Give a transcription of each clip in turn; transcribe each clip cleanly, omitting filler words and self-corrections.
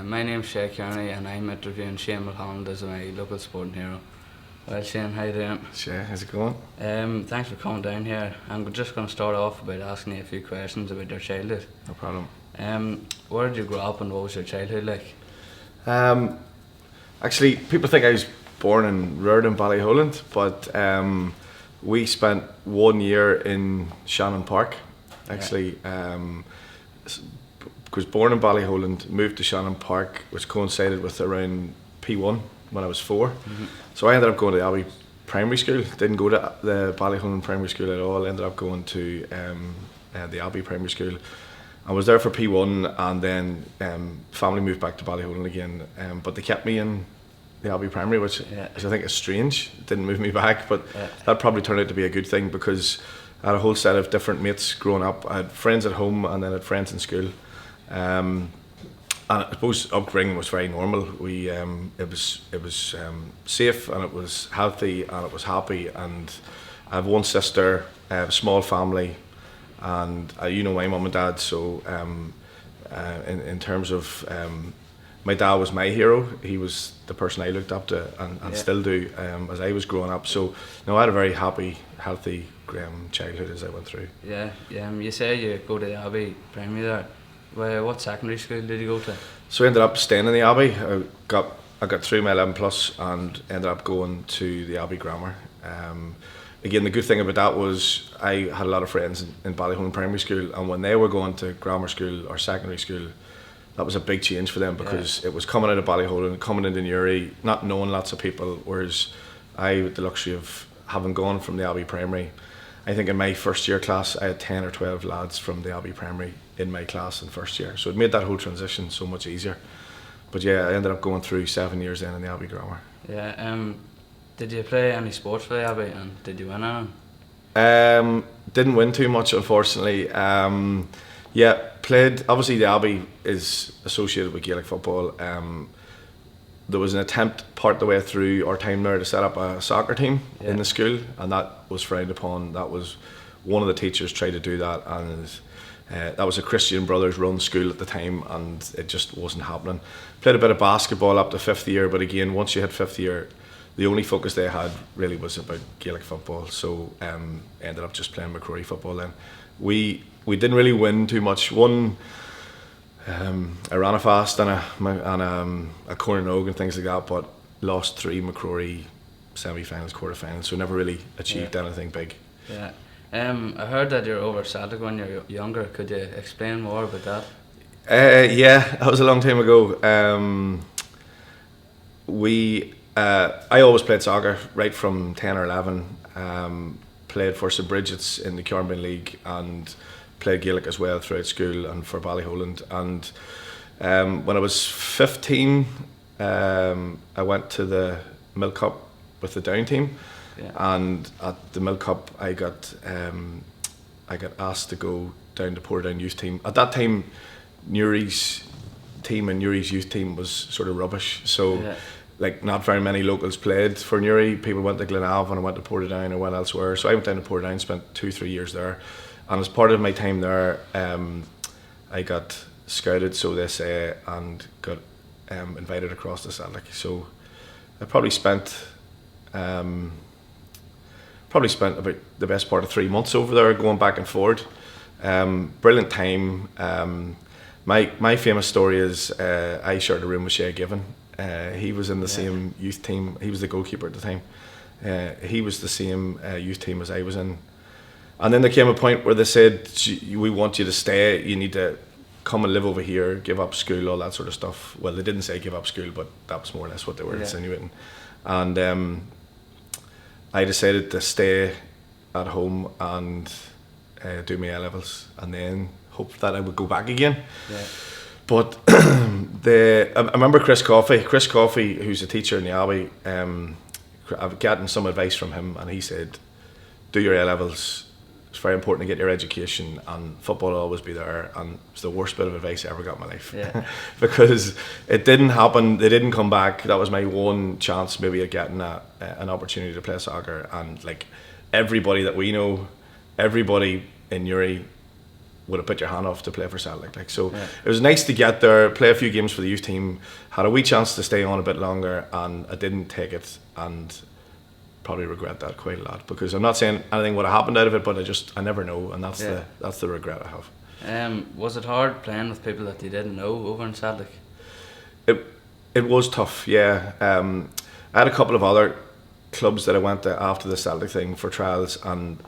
My name's Shea Kearney and I'm interviewing Shane Mulholland as my local sporting hero. Well, Shane, how you doing? Sure, how's it going? Thanks for coming down here. I'm just going to start off by asking you a few questions about your childhood. No problem. Where did you grow up and what was your childhood like? Actually, people think I was born and reared in Ballyholland, but we spent 1 year in Shannon Park. Actually, was born in Ballyholland, moved to Shannon Park, which coincided with around P1 when I was 4. Mm-hmm. So I ended up going to the Abbey Primary School. Didn't go to the Ballyholland Primary School at all. Ended up going to the Abbey Primary School. I was there for P1, and then family moved back to Ballyholland again. But they kept me in the Abbey Primary, which I think is strange. It didn't move me back, but that probably turned out to be a good thing because I had a whole set of different mates growing up. I had friends at home and then I had friends in school. And I suppose upbringing was very normal. It was safe and it was healthy and it was happy. And I have one sister, a small family, and my mum and dad. So in terms of my dad was my hero. He was the person I looked up to and still do as I was growing up. So I had a very happy, healthy childhood as I went through. You say you go to the Abbey Primary there. What secondary school did you go to? So I ended up staying in the Abbey. I got through my 11 plus and ended up going to the Abbey Grammar. Again, the good thing about that was I had a lot of friends in Ballyholland Primary School, and when they were going to grammar school or secondary school, that was a big change for them because it was coming out of Ballyholland, coming into Newry, not knowing lots of people, whereas I had the luxury of having gone from the Abbey Primary. I think in my first year class I had 10 or 12 lads from the Abbey Primary in my class in first year, so it made that whole transition so much easier. But I ended up going through 7 years then in the Abbey Grammar. Did you play any sports for the Abbey and did you win any? Didn't win too much, unfortunately. Played, obviously the Abbey is associated with Gaelic football. There was an attempt part the way through our time there to set up a soccer team in the school, and that was frowned upon. That was one of the teachers tried to do that, and that was a Christian Brothers run school at the time, and it just wasn't happening. Played a bit of basketball up to 5th year, but again, once you hit 5th year, the only focus they had really was about Gaelic football. So ended up just playing McCrory football then. We didn't really win too much. I ran a fast and a corner nog and things like that, but lost 3 McCrory semi-finals, quarter-finals, so never really achieved anything big. I heard that you're over Celtic when you're younger. Could you explain more about that? That was a long time ago. I always played soccer right from 10 or 11. Played for St Bridget's in the Carnby League and played Gaelic as well throughout school and for Ballyholland. And when I was 15, I went to the Milk Cup with the Down team. And at the Milk Cup, I got asked to go down to Portadown youth team. At that time, Newry's team and Newry's youth team was sort of rubbish. So. Not very many locals played for Newry. People went to Glenavon and went to Portadown or went elsewhere. So I went down to Portadown, spent 2-3 years there. And as part of my time there, I got scouted, so they say, and got invited across to Celtic. So I probably spent about the best part of 3 months over there, going back and forth. Brilliant time. My famous story is I shared a room with Shea Kearney. He was in the same youth team. He was the goalkeeper at the time. He was the same youth team as I was in. And then there came a point where they said, we want you to stay, you need to come and live over here, give up school, all that sort of stuff. Well, they didn't say give up school, but that was more or less what they were insinuating. And I decided to stay at home and do my A-levels and then hope that I would go back again. But I remember Chris Coffey, who's a teacher in the Abbey, I've gotten some advice from him, and he said, do your A-levels, it's very important to get your education, and football will always be there. And it's the worst bit of advice I ever got in my life. Because it didn't happen, they didn't come back. That was my one chance maybe of getting an opportunity to play soccer, and everybody that we know, everybody in Newry would have put your hand off to play for Celtic. Like, so Yeah. it was nice to get there, play a few games for the youth team, had a wee chance to stay on a bit longer, and I didn't take it, and probably regret that quite a lot, because I'm not saying anything would have happened out of it, but I never know, and that's the regret I have. Was it hard playing with people that you didn't know over in Celtic? It was tough, yeah. I had a couple of other clubs that I went to after the Celtic thing for trials, and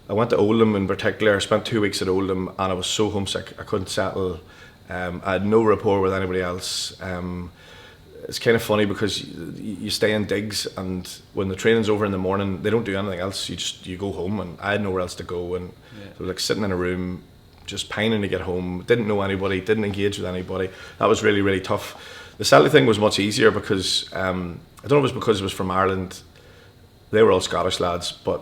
I went to Oldham in particular. I spent 2 weeks at Oldham, and I was so homesick. I couldn't settle. I had no rapport with anybody else. It's kind of funny because you stay in digs, and when the training's over in the morning, they don't do anything else. You go home, and I had nowhere else to go, and so like sitting in a room, just pining to get home. Didn't know anybody, didn't engage with anybody. That was really, really tough. The Celtic thing was much easier because I don't know if it was because it was from Ireland. They were all Scottish lads, but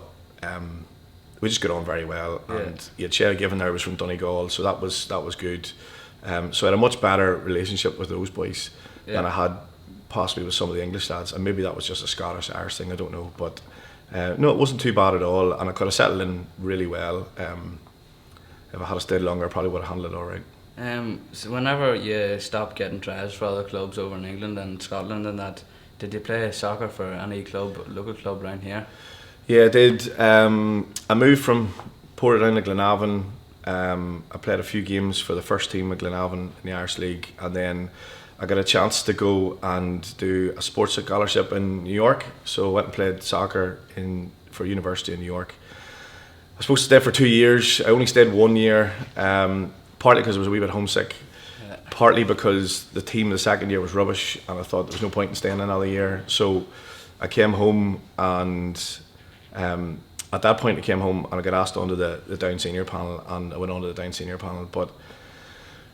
we just got on very well. And you had Shea Kearney there, was from Donegal, so that was good. So I had a much better relationship with those boys than I had possibly with some of the English lads, and maybe that was just a Scottish-Irish thing, I don't know. But no, it wasn't too bad at all, and I could have settled in really well. If I had stayed longer, I probably would have handled it all right. So whenever you stopped getting trials for other clubs over in England and Scotland and that, did you play soccer for any local club around here? Yeah, I did. I moved from Portadown to Glenavon. I played a few games for the first team at Glenavon in the Irish League, and then I got a chance to go and do a sports scholarship in New York. So I went and played soccer for university in New York. I was supposed to stay for 2 years. I only stayed 1 year, partly because I was a wee bit homesick, partly because the team the second year was rubbish, and I thought there was no point in staying another year. So I came home, and at that point I came home and I got asked onto the Down Senior panel, and I went onto the Down Senior panel. But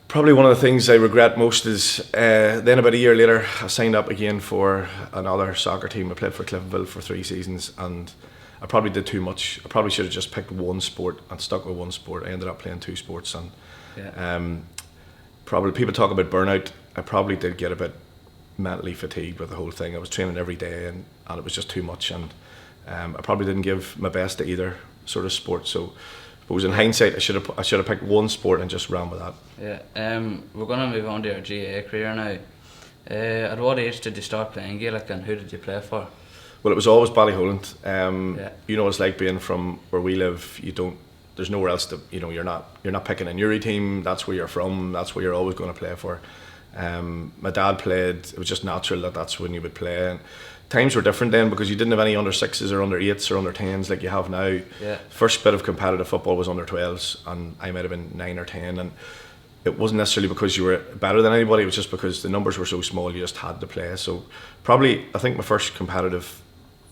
probably one of the things I regret most is then about a year later I signed up again for another soccer team. I played for Cliftonville for 3 seasons, and I probably did too much. I probably should have just picked one sport and stuck with one sport. I ended up playing 2 sports, and probably people talk about burnout. I probably did get a bit mentally fatigued with the whole thing. I was training every day, and it was just too much, and I probably didn't give my best to either sort of sport. So I suppose in hindsight I should have picked one sport and just ran with that. We're going to move on to your GAA career now. At what age did you start playing Gaelic, and who did you play for? Well, it was always Ballyholland. You know what it's like being from where we live. There's nowhere else to, you're not picking a Newry team. That's where you're from. That's where you're always going to play for. My dad played. It was just natural that's when you would play. And times were different then because you didn't have any under 6s or under 8s or under 10s like you have now. First bit of competitive football was under 12s, and I might have been 9 or 10, and it wasn't necessarily because you were better than anybody. It was just because the numbers were so small, you just had to play. So probably I think my first competitive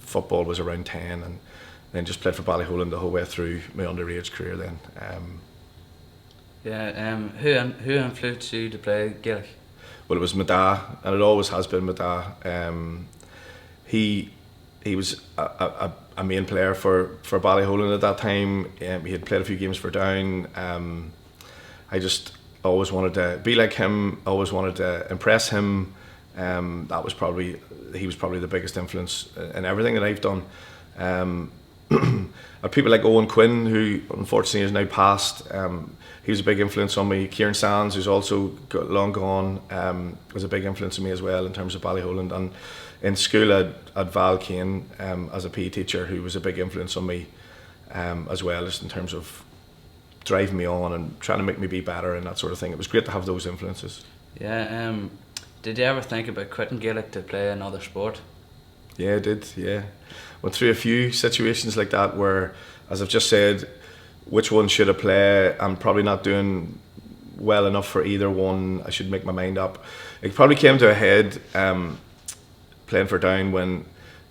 football was around 10, and then just played for Ballyholland the whole way through my underage career then. Who influenced you to play Gaelic? Well, it was my dad, and it always has been my dad. He was a main player for Ballyholland at that time. He had played a few games for Down. I just always wanted to be like him, always wanted to impress him. He was probably the biggest influence in everything that I've done. People like Owen Quinn, who unfortunately is now passed. He was a big influence on me. Kieran Sands, who's also long gone, was a big influence on me as well in terms of Ballyholland. And in school I had Val Kane as a PE teacher, who was a big influence on me as well, just in terms of driving me on and trying to make me be better and that sort of thing. It was great to have those influences. Did you ever think about quitting Gaelic to play another sport? Yeah, I did, yeah. Went through a few situations like that where, as I've just said, which one should I play? I'm probably not doing well enough for either one. I should make my mind up. It probably came to a head playing for Down when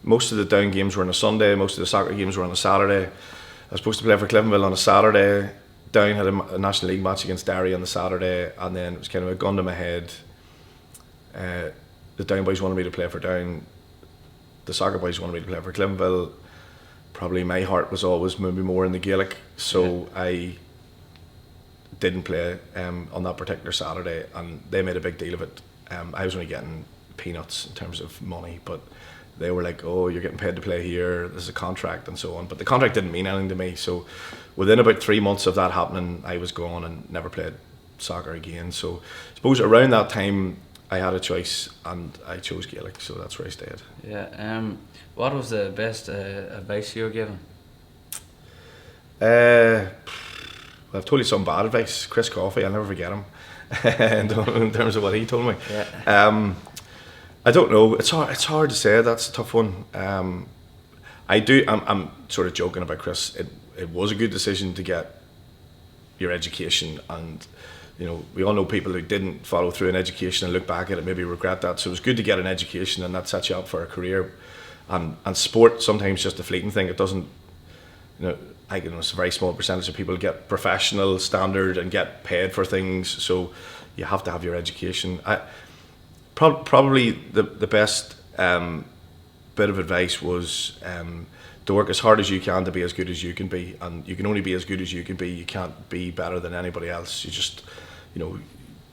most of the Down games were on a Sunday, most of the soccer games were on a Saturday. I was supposed to play for Cliftonville on a Saturday. Down had a National League match against Derry on the Saturday, and then it was kind of a gun to my head. The Down boys wanted me to play for Down. The soccer boys wanted me to play for Cliftonville. Probably my heart was always maybe more in the Gaelic, so I didn't play on that particular Saturday, and they made a big deal of it. I was only getting peanuts in terms of money, but they were like, oh, you're getting paid to play here, there's a contract and so on. But the contract didn't mean anything to me. So within about 3 months of that happening, I was gone and never played soccer again. So I suppose around that time I had a choice and I chose Gaelic, so that's where I stayed. Yeah. What was the best advice you were given? Well, I've told you some bad advice. Chris Coffey, I'll never forget him in terms of what he told me. Yeah. I don't know. It's hard to say. That's a tough one. I'm sort of joking about Chris. It was a good decision to get your education, and we all know people who didn't follow through in education and look back at it maybe regret that. So it was good to get an education, and that sets you up for a career. And sport sometimes just a fleeting thing. It doesn't. It's a very small percentage of people get professional standard and get paid for things. So you have to have your education. Probably the best bit of advice was to work as hard as you can to be as good as you can be, and you can only be as good as you can be. You can't be better than anybody else. You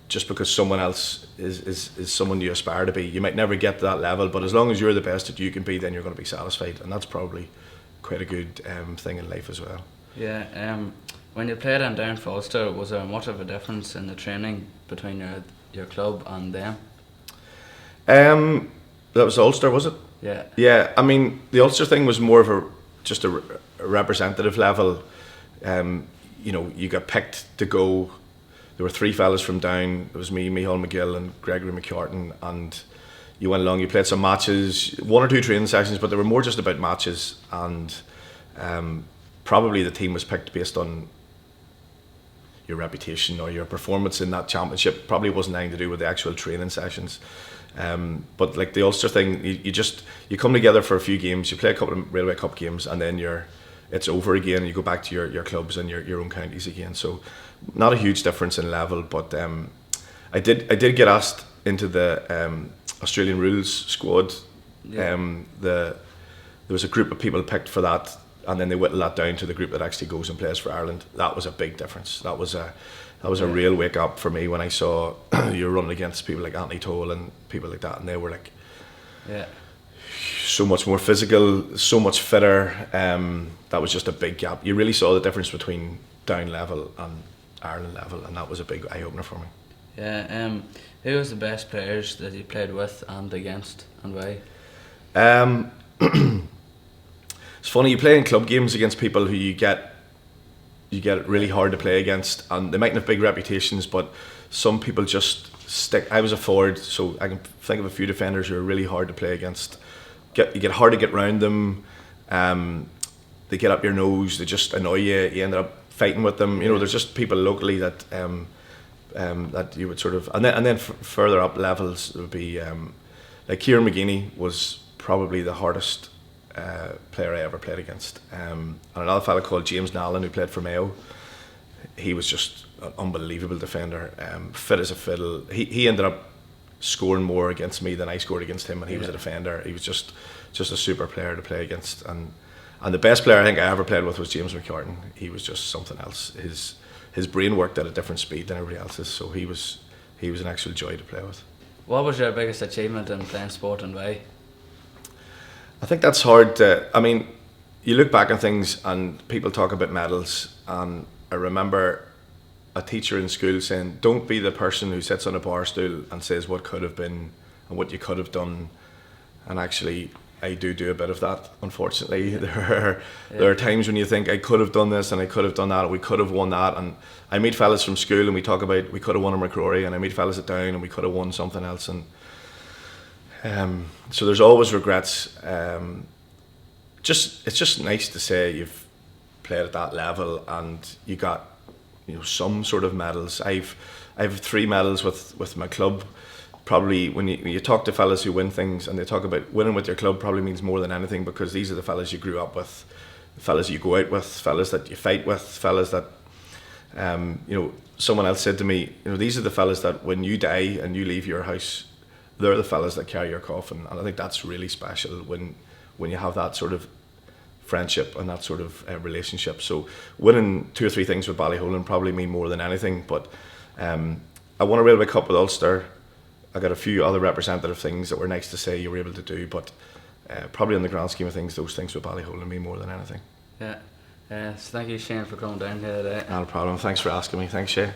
just because someone else is someone you aspire to be, you might never get to that level, but as long as you're the best that you can be, then you're going to be satisfied, and that's probably quite a good thing in life as well. Yeah. When you played in Down for Ulster, was there much of a difference in the training between your club and them? That was Ulster, was it? Yeah. Yeah, I mean, the Ulster thing was more of a representative level. You got picked to go. There were 3 fellas from Down. It was me, Micheál McGill and Gregory McCartan, and you went along, you played some matches, 1 or 2 training sessions, but they were more just about matches, and probably the team was picked based on your reputation or your performance in that championship. Probably wasn't anything to do with the actual training sessions. But like the Ulster thing, you come together for a few games, you play a couple of Railway Cup games, and then it's over again, and you go back to your clubs and your own counties again. So not a huge difference in level, but I did get asked into the Australian rules squad. Yeah. There was a group of people picked for that, and then they whittled that down to the group that actually goes and plays for Ireland. That was a big difference. That was a real wake up for me when I saw you were running against people like Anthony Toll and people like that, and they were like, so much more physical, so much fitter. That was just a big gap. You really saw the difference between Down level and Ireland level, and that was a big eye opener for me. Yeah. Who was the best players that you played with and against, and why? It's funny, you play in club games against people who you get it really hard to play against, and they mightn't have big reputations, but some people just stick. I was a forward, so I can think of a few defenders who are really hard to play against. You get hard to get round them. They get up your nose. They just annoy you. You end up fighting with them. There's just people locally that that you would sort of, and then further up levels would be like Kieran McGeeney was probably the hardest player I ever played against. And another fella called James Nallen, who played for Mayo, he was just an unbelievable defender, fit as a fiddle. He ended up scoring more against me than I scored against him, and he was a defender. He was just a super player to play against, and the best player I think I ever played with was James McCartan. He was just something else. His brain worked at a different speed than everybody else's, so he was an actual joy to play with. What was your biggest achievement in playing sport, and why? I think that's hard to, I mean, you look back on things and people talk about medals, and I remember a teacher in school saying, don't be the person who sits on a bar stool and says what could have been and what you could have done. And actually I do a bit of that, unfortunately. There are times when you think I could have done this and I could have done that, and we could have won that, and I meet fellas from school and we talk about we could have won in McCrory, and I meet fellas at Down and we could have won something else, and so there's always regrets. It's just nice to say you've played at that level and you got some sort of medals. I've 3 medals with my club. Probably when you talk to fellas who win things and they talk about winning with your club, probably means more than anything, because these are the fellas you grew up with, the fellas you go out with, fellas that you fight with, fellas that someone else said to me, these are the fellas that when you die and you leave your house, they're the fellas that carry your coffin. And I think that's really special when you have that sort of friendship and that sort of relationship. So winning 2 or 3 things with Ballyholland probably mean more than anything, but I won a Railway Cup with Ulster. I got a few other representative things that were nice to say you were able to do, but probably in the grand scheme of things, those things with Ballyhole and me more than anything. Yeah. So thank you, Shane, for coming down here today. Not a problem. Thanks for asking me. Thanks, Shea.